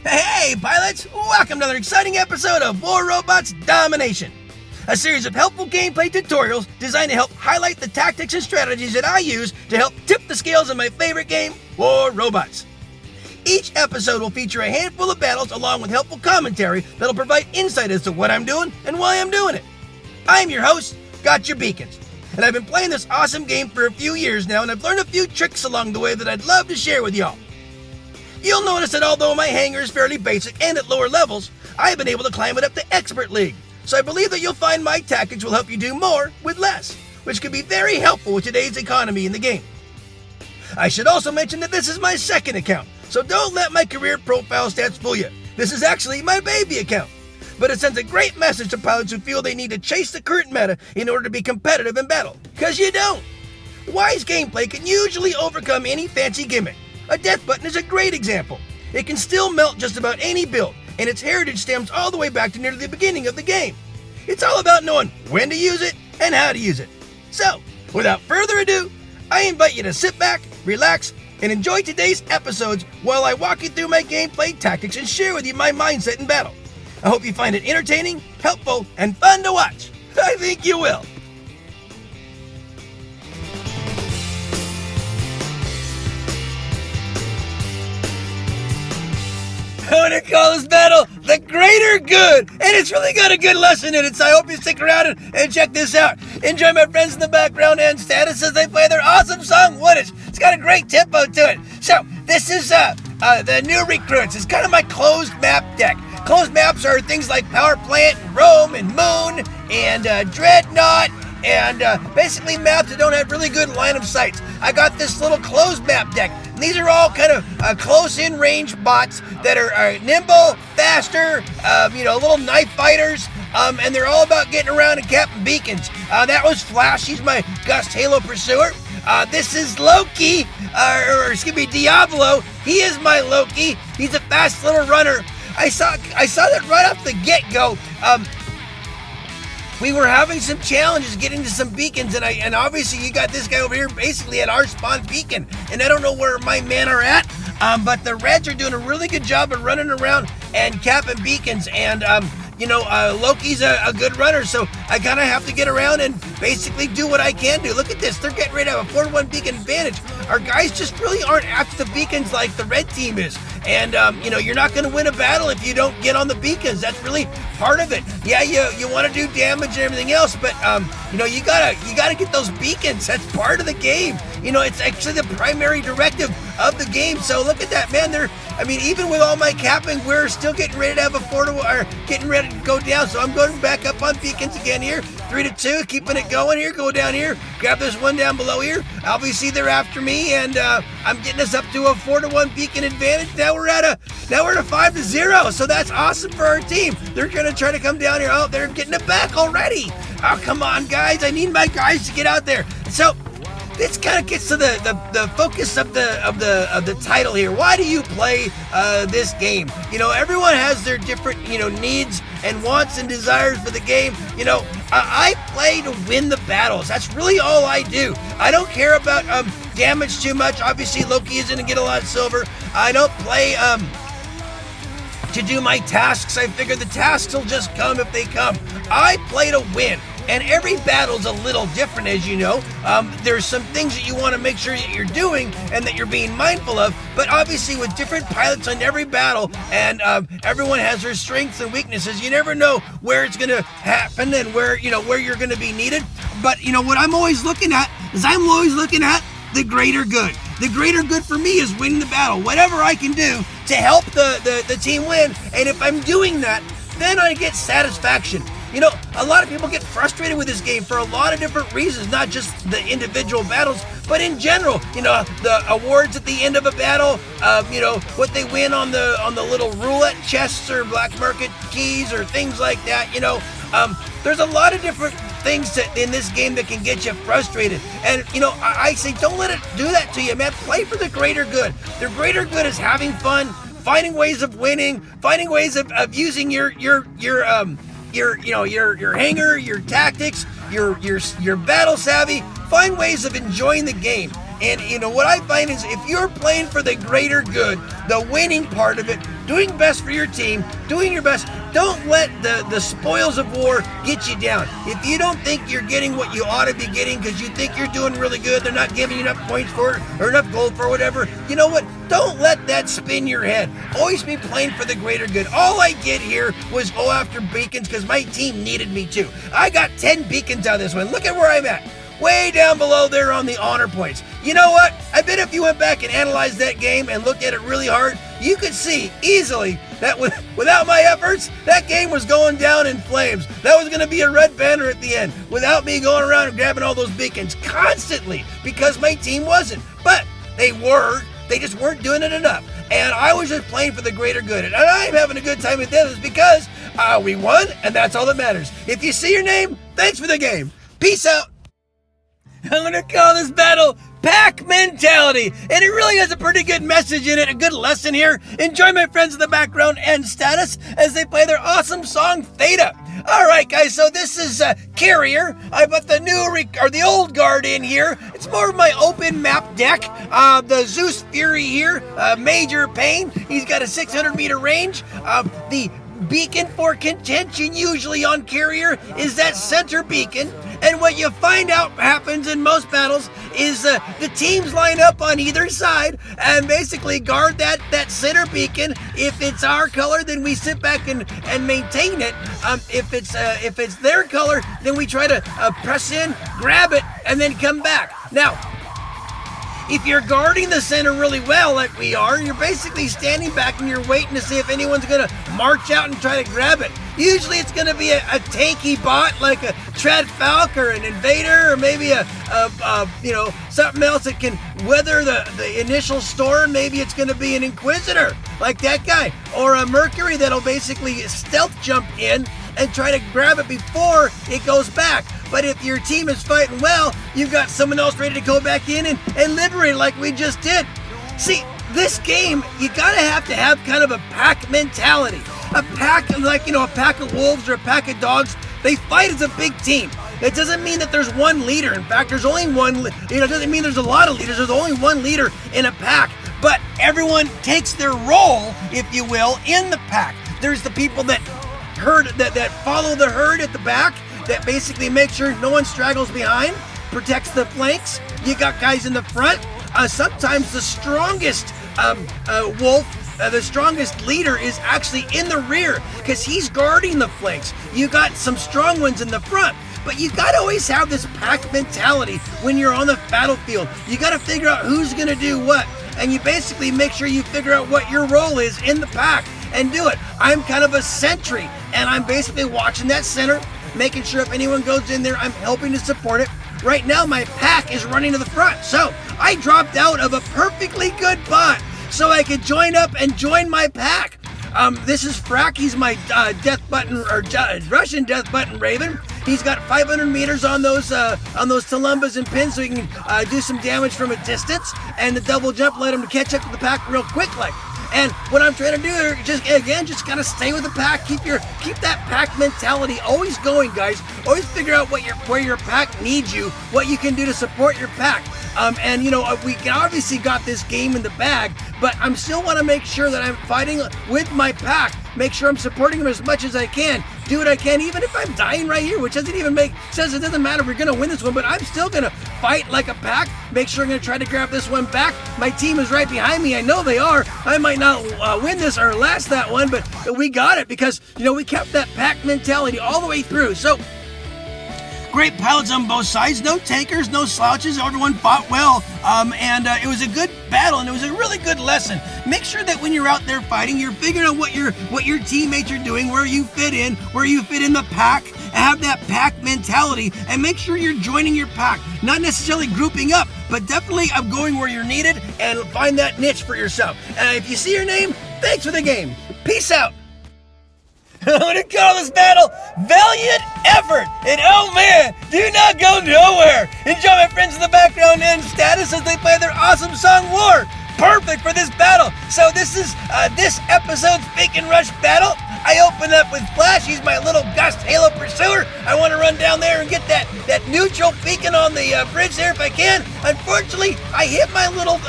Hey, pilots! Welcome to another exciting episode of War Robots Domination, a series of helpful gameplay tutorials designed to help highlight the tactics and strategies that I use to help tip the scales of my favorite game, War Robots. Each episode will feature a handful of battles along with helpful commentary that'll provide insight as to what I'm doing and why I'm doing it. I'm your host, Gotchure Beacons, and I've been playing this awesome game for a few years now, and I've learned a few tricks along the way that I'd love to share with y'all. You'll notice that although my hangar is fairly basic and at lower levels, I've been able to climb it up to Expert League, so I believe that you'll find my tactics will help you do more with less, which can be very helpful with today's economy in the game. I should also mention that this is my second account, so don't let my career profile stats fool you. This is actually my baby account, but it sends a great message to pilots who feel they need to chase the current meta in order to be competitive in battle, because you don't. Wise gameplay can usually overcome any fancy gimmick. A death button is a great example. It can still melt just about any build, and its heritage stems all the way back to near the beginning of the game. It's all about knowing when to use it and how to use it. So, without further ado, I invite you to sit back, relax, and enjoy today's episodes while I walk you through my gameplay tactics and share with you my mindset in battle. I hope you find it entertaining, helpful, and fun to watch. I think you will. I want to call this battle the greater good, and it's really got a good lesson in it, so I hope you stick around and check this out. Enjoy my friends in the background and status as they play their awesome song, Woodage. It's got a great tempo to it. So, this is the new recruits. It's kind of my closed map deck. Closed maps are things like Power Plant, Rome, and Moon, and Dreadnought, and basically maps that don't have really good line of sight. I got this little closed map deck. And these are all kind of close-in range bots that are nimble, faster, little knife fighters, and they're all about getting around and capping beacons. That was Flash. He's my Gust Halo Pursuer. This is Loki, or excuse me, Diablo. He is my Loki. He's a fast little runner. I saw that right off the get-go. We were having some challenges getting to some beacons, and obviously you got this guy over here basically at our spawn beacon, and I don't know where my men are at, but the Reds are doing a really good job of running around and capping beacons, and Loki's a good runner, so I kind of have to get around and basically do what I can do. Look at this, they're getting ready to have a 4-1 beacon advantage. Our guys just really aren't after the beacons like the red team is. And, you're not going to win a battle if you don't get on the beacons. That's really part of it. Yeah, you want to do damage and everything else, but, you gotta get those beacons. That's part of the game. It's actually the primary directive of the game. So look at that, man. Even with all my capping, we're still getting ready to have getting ready to go down. So I'm going back up on beacons again here. 3-2, keeping it going here. Go down here, grab this one down below here. Obviously they're after me, and I'm getting us up to a 4-1 beacon advantage. Now we're at a 5-0. So that's awesome for our team. They're gonna try to come down here. Oh, they're getting it back already. Oh, come on, guys. I need my guys to get out there. So this kind of gets to the focus of the title here. Why do you play this game? Everyone has their different needs and wants and desires for the game. I play to win the battles. That's really all I do. I don't care about damage too much. Obviously, Loki isn't gonna get a lot of silver. I don't play to do my tasks. I figure the tasks will just come if they come. I play to win. And every battle's a little different, as you know. There's some things that you want to make sure that you're doing and that you're being mindful of. But obviously, with different pilots on every battle, and everyone has their strengths and weaknesses, you never know where it's going to happen and where you're going to be needed. But what I'm always looking at is the greater good. The greater good for me is winning the battle. Whatever I can do to help the team win, and if I'm doing that, then I get satisfaction. A lot of people get frustrated with this game for a lot of different reasons, not just the individual battles, but in general. The awards at the end of a battle, what they win on the little roulette chests or black market keys or things like that. There's a lot of different things in this game that can get you frustrated. And, I say don't let it do that to you, man. Play for the greater good. The greater good is having fun, finding ways of winning, finding ways of using your hangar, your tactics, your battle savvy. Find ways of enjoying the game. And what I find is if you're playing for the greater good, the winning part of it, doing best for your team, doing your best, don't let the spoils of war get you down. If you don't think you're getting what you ought to be getting because you think you're doing really good, they're not giving you enough points for it or enough gold for whatever, you know what? Don't let that spin your head. Always be playing for the greater good. All I did here was go after beacons because my team needed me to. I got 10 beacons out of this one. Look at where I'm at. Way down below there on the honor points. You know what? I bet if you went back and analyzed that game and looked at it really hard, you could see easily that without my efforts, that game was going down in flames. That was going to be a red banner at the end without me going around and grabbing all those beacons constantly because my team wasn't. But they were. They just weren't doing it enough. And I was just playing for the greater good. And I'm having a good time with this because we won, and that's all that matters. If you see your name, thanks for the game. Peace out. I'm going to call this battle Pack Mentality. And it really has a pretty good message in it, a good lesson here. Enjoy my friends in the background and status as they play their awesome song, Theta. All right, guys, so this is Carrier. I put the old guard in here. It's more of my open map deck. The Zeus Fury here, Major Pain. He's got a 600-meter range. The beacon for contention usually on Carrier is that center beacon. And what you find out happens in most battles is the teams line up on either side and basically guard that center beacon. If it's our color, then we sit back and maintain it. If it's their color, then we try to press in, grab it, and then come back. Now, if you're guarding the center really well, like we are, you're basically standing back and you're waiting to see if anyone's going to march out and try to grab it. Usually it's going to be a tanky bot like a Tread Falc or an Invader or maybe something else that can weather the initial storm. Maybe it's going to be an Inquisitor like that guy or a Mercury that'll basically stealth jump in and try to grab it before it goes back. But if your team is fighting well, you've got someone else ready to go back in and liberate it like we just did. See, this game, you gotta have to have kind of a pack mentality. A pack, like, a pack of wolves or a pack of dogs, they fight as a big team. It doesn't mean that there's one leader. In fact, there's only one, it doesn't mean there's a lot of leaders. There's only one leader in a pack. But everyone takes their role, if you will, in the pack. There's the people that follow the herd at the back, that basically make sure no one straggles behind, protects the flanks. You got guys in the front. Sometimes the strongest wolf, the strongest leader is actually in the rear because he's guarding the flanks. You got some strong ones in the front. But you got to always have this pack mentality when you're on the battlefield. You got to figure out who's going to do what. And you basically make sure you figure out what your role is in the pack and do it. I'm kind of a sentry, and I'm basically watching that center, making sure if anyone goes in there, I'm helping to support it. Right now, my pack is running to the front. So I dropped out of a perfectly good bot so I could join up and join my pack. This is Frack. He's my death button or Russian death button Raven. He's got 500 meters on those Tulumbas and pins, so he can do some damage from a distance. And the double jump let him catch up to the pack real quick, like. And what I'm trying to do here, just gotta stay with the pack. Keep that pack mentality always going, guys. Always figure out where your pack needs you, what you can do to support your pack. We obviously got this game in the bag, but I still want to make sure that I'm fighting with my pack. Make sure I'm supporting them as much as I can. Do what I can, even if I'm dying right here, which doesn't even make sense. It doesn't matter if we're going to win this one, but I'm still going to fight like a pack. Make sure I'm going to try to grab this one back. My team is right behind me. I know they are. I might not win this or last that one, but we got it because, we kept that pack mentality all the way through. So, great pilots on both sides, no takers, no slouches, everyone fought well, and it was a good battle, and it was a really good lesson. Make sure that when you're out there fighting, you're figuring out what your teammates are doing, where you fit in the pack, have that pack mentality, and make sure you're joining your pack, not necessarily grouping up, but definitely going where you're needed, and find that niche for yourself. And if you see your name, thanks for the game. Peace out. I'm going to call this battle Valiant Effort. And oh man, do not go nowhere. Enjoy my friends in the background and status as they play their awesome song War. Perfect for this battle. So this is this episode's Beacon Rush battle. I open up with Flash. He's my little Gust Halo Pursuer. I want to run down there and get that neutral beacon on the bridge there if I can. Unfortunately, I hit my little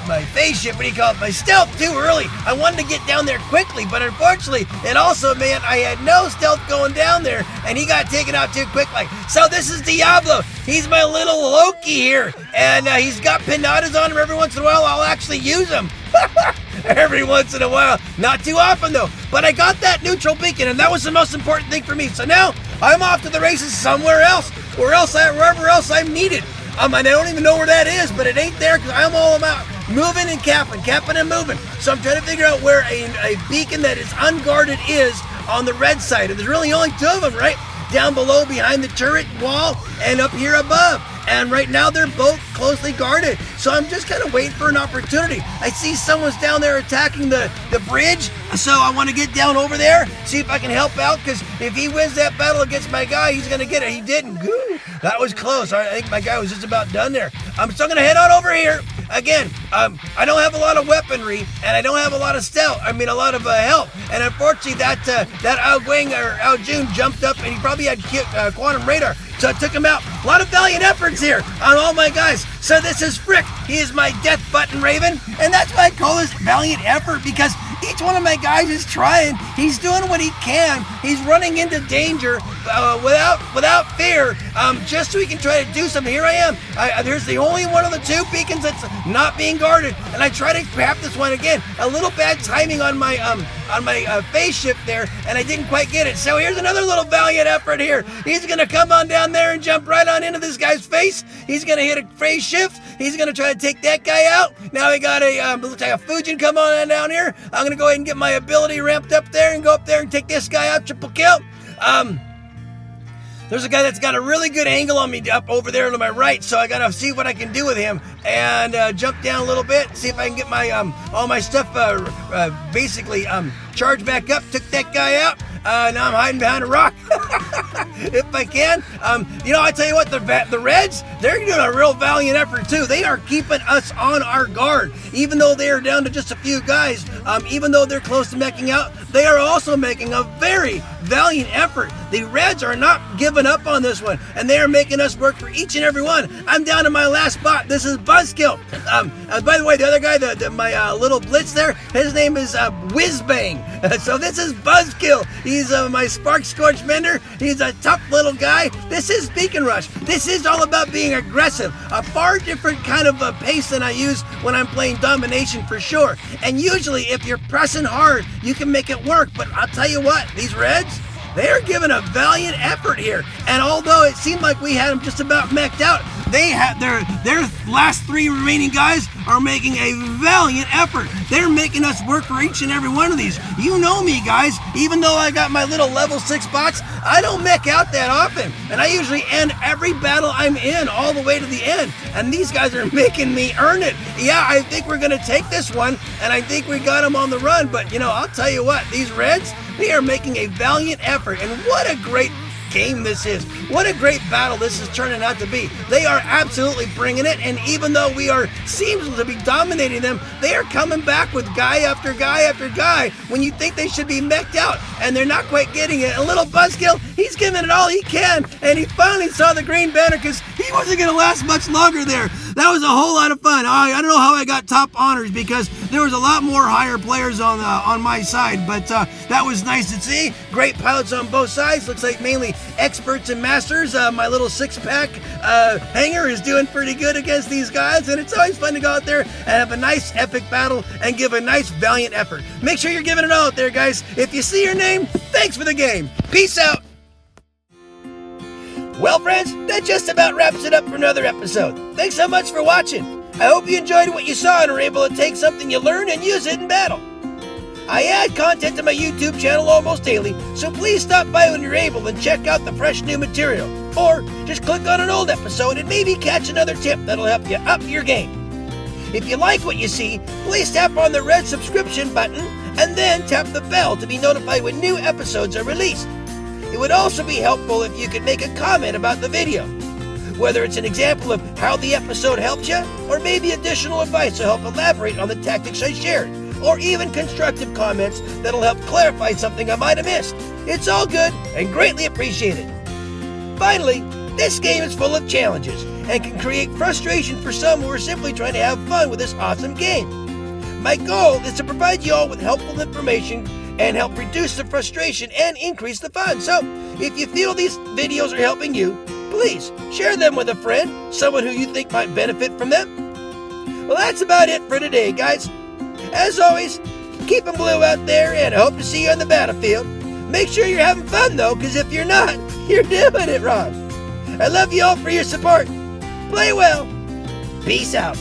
my phase shift, what do you call it, my stealth too early. I wanted to get down there quickly, but unfortunately, it also meant I had no stealth going down there, and he got taken out too quickly. So this is Diablo. He's my little Loki here, and he's got pinatas on him. Every once in a while, I'll actually use them. Every once in a while. Not too often, though. But I got that neutral beacon, and that was the most important thing for me. So now, I'm off to the races somewhere else, wherever else I'm needed. And I don't even know where that is, but it ain't there because I'm all about moving and capping and moving. So I'm trying to figure out where a beacon that is unguarded is on the red side. And there's really only two of them, right? Down below behind the turret wall and up here above. And right now they're both closely guarded. So I'm just kind of waiting for an opportunity. I see someone's down there attacking the bridge. So I want to get down over there, see if I can help out, because if he wins that battle against my guy, he's going to get it. He didn't. That was close. I think my guy was just about done there. I'm still going to head on over here. Again, I don't have a lot of weaponry, and I don't have a lot of stealth. I mean, a lot of help. And unfortunately, that Ao Guang or Ao Jun jumped up, and he probably had quantum radar. So I took him out. A lot of valiant efforts here on all my guys. So this is Frick. He is my death button raven. And that's why I call this valiant effort, because each one of my guys is trying. He's doing what he can. He's running into danger without fear, just so he can try to do something. Here I am. There's the only one of the two beacons that's not being guarded, and I try to grab this one again. A little bad timing on my phase shift there, and I didn't quite get it. So here's another little valiant effort here. He's gonna come on down there and jump right on into this guy's face. He's gonna hit a phase shift. He's gonna try to take that guy out. Now we got looks like a Fujin come on down here. I'm gonna go ahead and get my ability ramped up there and go up there and take this guy out, triple kill. There's a guy that's got a really good angle on me up over there to my right, so I gotta see what I can do with him and jump down a little bit, see if I can get my all my stuff basically charged back up. Took that guy out. Now I'm hiding behind a rock if I can. I tell you what, the Reds, they're doing a real valiant effort too. They are keeping us on our guard, even though they are down to just a few guys. Even though they're close to making out, they are also making a very valiant effort. The Reds are not giving up on this one, and they are making us work for each and every one. I'm down to my last spot. This is Buzzkill. By the way, the other guy, my little blitz there, his name is Whizbang. So this is Buzzkill. He's my Spark Scorch Mender. He's a tough little guy. This is Beacon Rush. This is all about being aggressive. A far different kind of pace than I use when I'm playing Domination for sure. And usually if you're pressing hard, you can make it work. But I'll tell you what, these Reds, they are giving a valiant effort here. And although it seemed like we had them just about mech'd out, they have their last three remaining guys are making a valiant effort. They're making us work for each and every one of these. You know me, guys. Even though I got my little level 6 bots, I don't mech out that often. And I usually end every battle I'm in all the way to the end. And these guys are making me earn it. Yeah, I think we're going to take this one, and I think we got them on the run. But, I'll tell you what, these Reds, they are making a valiant effort. And what a great game this is. What a great battle this is turning out to be. They are absolutely bringing it, and even though we seems to be dominating them, they are coming back with guy after guy after guy when you think they should be mech'd out, and they're not quite getting it. A little Buzzkill, he's giving it all he can, and he finally saw the green banner because he wasn't going to last much longer there. That was a whole lot of fun. I don't know how I got top honors because there was a lot more higher players on my side, but that was nice to see. Great pilots on both sides. Looks like mainly experts and masters. My little 6-pack hanger is doing pretty good against these guys, and it's always fun to go out there and have a nice epic battle and give a nice valiant effort. Make sure you're giving it all out there, guys. If you see your name, thanks for the game. Peace out. Well, friends, that just about wraps it up for another episode. Thanks so much for watching. I hope you enjoyed what you saw and were able to take something you learned and use it in battle. I add content to my YouTube channel almost daily, so please stop by when you're able and check out the fresh new material. Or just click on an old episode and maybe catch another tip that'll help you up your game. If you like what you see, please tap on the red subscription button and then tap the bell to be notified when new episodes are released. It would also be helpful if you could make a comment about the video. whether it's an example of how the episode helped you, or maybe additional advice to help elaborate on the tactics I shared, or even constructive comments that'll help clarify something I might have missed. It's all good and greatly appreciated. Finally, this game is full of challenges and can create frustration for some who are simply trying to have fun with this awesome game. My goal is to provide you all with helpful information and help reduce the frustration and increase the fun. So, if you feel these videos are helping you, please share them with a friend, someone who you think might benefit from them. Well, that's about it for today, guys. As always, keep 'em blue out there, and I hope to see you on the battlefield. Make sure you're having fun, though, because if you're not, you're doing it wrong. I love you all for your support. Play well. Peace out.